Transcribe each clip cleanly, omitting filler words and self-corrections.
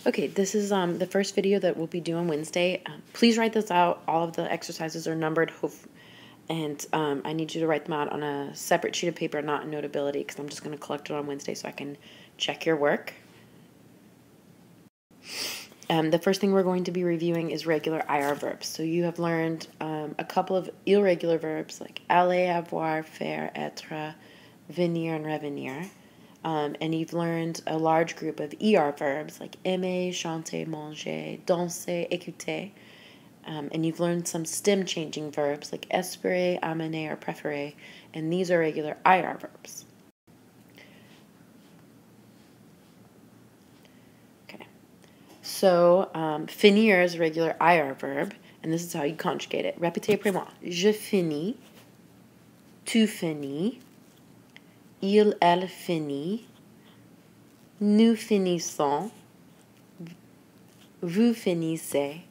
Okay, this is the first video that we'll be doing Wednesday. Please write this out. All of the exercises are numbered, and I need you to write them out on a separate sheet of paper, not in Notability, because I'm just going to collect it on Wednesday so I can check your work. The first thing we're going to be reviewing is regular IR verbs. So you have learned a couple of irregular verbs like aller, avoir, faire, être, venir, and revenir. And you've learned a large group of ER verbs like aimer, chanter, manger, danser, écouter. And you've learned some stem changing verbs like espérer, amener, or préférer. And these are regular IR verbs. Okay. So finir is a regular IR verb, and this is how you conjugate it. Répétez après moi. Je finis, tu finis, il, elle finit, nous finissons, vous finissez,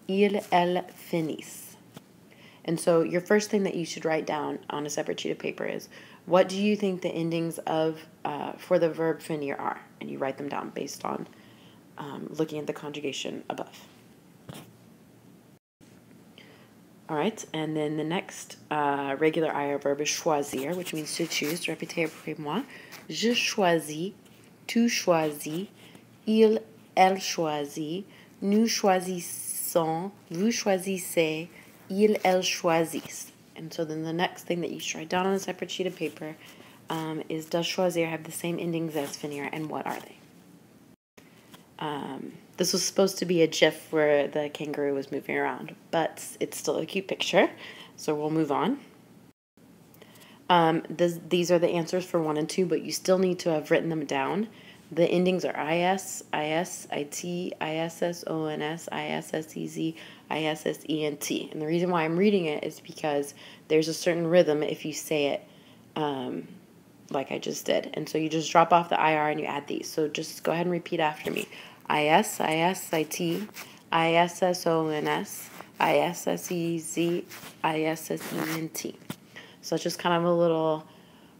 il, elle finissent. And so your first thing that you should write down on a separate sheet of paper is, what do you think the endings of for the verb finir are? And you write them down based on looking at the conjugation above. All right, and then the next regular IR verb is choisir, which means to choose. Répétez après moi. Je choisis, tu choisis, il, elle choisit, nous choisissons, vous choisissez, il, elle choisissent. And so then the next thing that you should write down on a separate sheet of paper is, does choisir have the same endings as finir, and what are they? This was supposed to be a GIF where the kangaroo was moving around, but it's still a cute picture, so we'll move on. These are the answers for 1 and 2, but you still need to have written them down. The endings are IS, IS, IT, ISS, ONS, ISSEZ, ISSENT. And the reason why I'm reading it is because there's a certain rhythm if you say it like I just did. And so you just drop off the IR and you add these. So just go ahead and repeat after me. IS, IS, IT, ISS, ONS, ISSEZ, ISSENT. So it's just kind of a little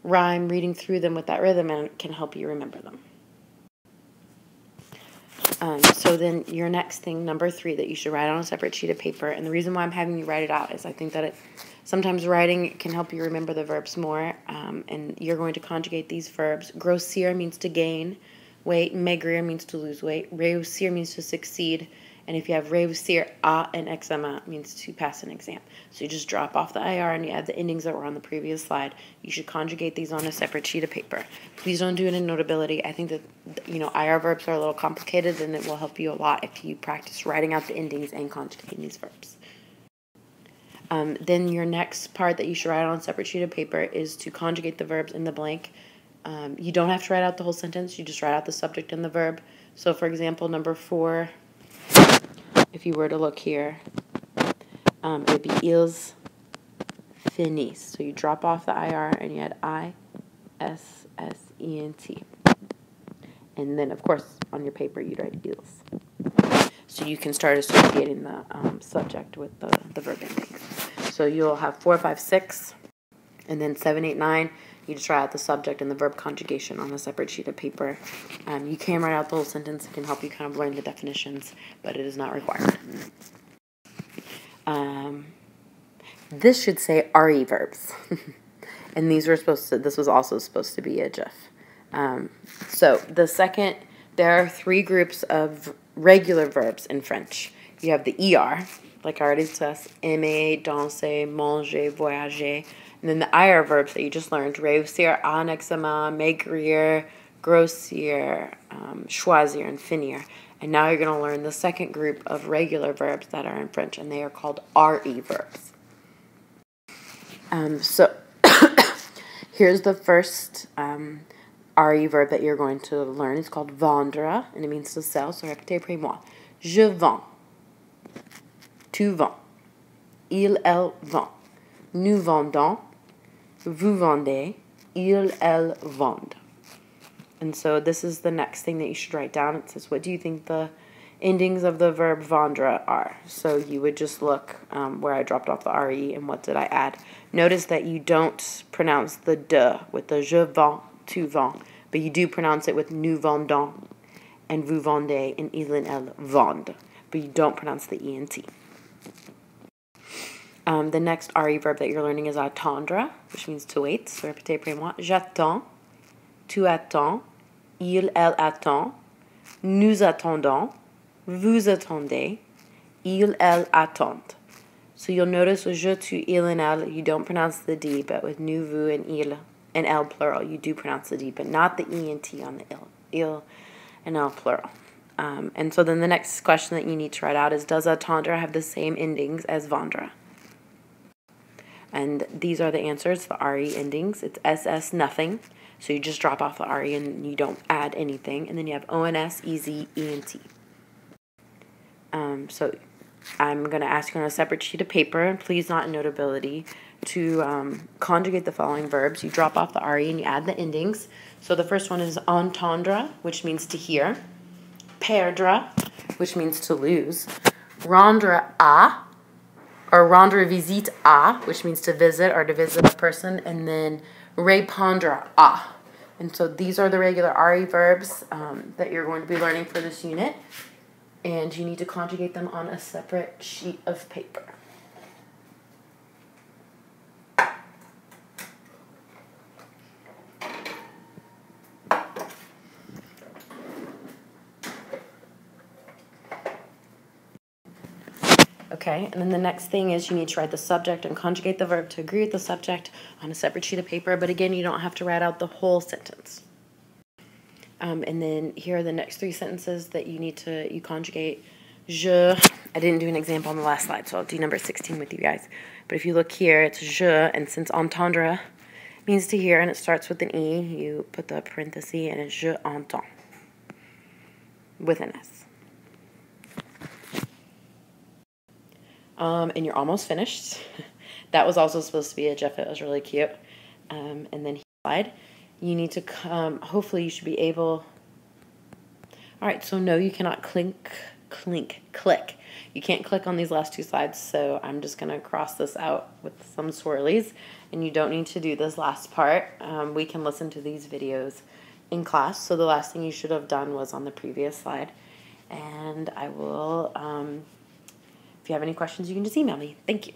rhyme reading through them with that rhythm, and it can help you remember them. So then your next thing, number 3, that you should write on a separate sheet of paper, and the reason why I'm having you write it out is I think that sometimes writing can help you remember the verbs more, and you're going to conjugate these verbs. Grossir means to gain weight, maigrir means to lose weight, réussir means to succeed, and if you have réussir à an examen, means to pass an exam. So you just drop off the IR and you add the endings that were on the previous slide. You should conjugate these on a separate sheet of paper. Please don't do it in Notability. I think that, IR verbs are a little complicated, and it will help you a lot if you practice writing out the endings and conjugating these verbs. Then your next part that you should write on a separate sheet of paper is to conjugate the verbs in the blank. You don't have to write out the whole sentence. You just write out the subject and the verb. So, for example, number 4, if you were to look here, it would be ils finissent. So you drop off the IR and you add ISSENT. And then, of course, on your paper, you'd write ils. So you can start associating the subject with the verb endings. So you'll have 4, 5, 6, and then 7, 8, 9. You just write out the subject and the verb conjugation on a separate sheet of paper. You can write out the whole sentence. It can help you kind of learn the definitions, but it is not required. This should say RE verbs. And this was also supposed to be a GIF. So there are 3 groups of regular verbs in French. You have the ER, like I already discussed, aimer, danser, manger, voyager. And then the IR verbs that you just learned, réussir, à un examen, maigrir, grossir, choisir, and finir. And now you're going to learn the second group of regular verbs that are in French, and they are called RE verbs. So here's the first RE verb that you're going to learn. It's called vendre, and it means to sell. So répétez après moi. Je vends. Tu vends. Il, elle vend. Nous vendons. Vous vendez. Ils, elles vendent. And so this is the next thing that you should write down. It says, what do you think the endings of the verb vendre are? So you would just look where I dropped off the RE and what did I add. Notice that you don't pronounce the de with the je vends, tu vends, but you do pronounce it with nous vendons and vous vendez, and il and elle vendent. But you don't pronounce the E and T. The next RE verb that you're learning is attendre, which means to wait. So répétez après moi. J'attends, tu attends, il, elle attend, nous attendons, vous attendez, il, elle attendent. So you'll notice with je, tu, il, and elle, you don't pronounce the D, but with nous, vous, and il, and elle plural, you do pronounce the D, but not the E and T on the il and elle plural. And so then the next question that you need to write out is, does attendre have the same endings as vendre? And these are the answers, the RE endings. It's SS, nothing. So you just drop off the RE and you don't add anything. And then you have ONS, EZ, ENT. So I'm going to ask you on a separate sheet of paper, please not in Notability, to conjugate the following verbs. You drop off the RE and you add the endings. So the first one is entendre, which means to hear. Perdre, which means to lose. Rendre à, or rendre visite à, which means to visit or to visit a person, and then répondre à. And so these are the regular RE verbs that you're going to be learning for this unit, and you need to conjugate them on a separate sheet of paper. Okay, and then the next thing is you need to write the subject and conjugate the verb to agree with the subject on a separate sheet of paper, but again, you don't have to write out the whole sentence. And then here are the next three sentences that you need to, you conjugate. Je, I didn't do an example on the last slide, so I'll do number 16 with you guys. But if you look here, it's je, and since entendre means to hear, and it starts with an E, you put the parenthesis, and it's je entends, with an S. And you're almost finished. That was also supposed to be a GIF. It was really cute. And then slide. You need to hopefully you should be able. All right, so no, you cannot click. You can't click on these last two slides, so I'm just going to cross this out with some swirlies, and you don't need to do this last part. We can listen to these videos in class, so the last thing you should have done was on the previous slide. And I will, if you have any questions, you can just email me. Thank you.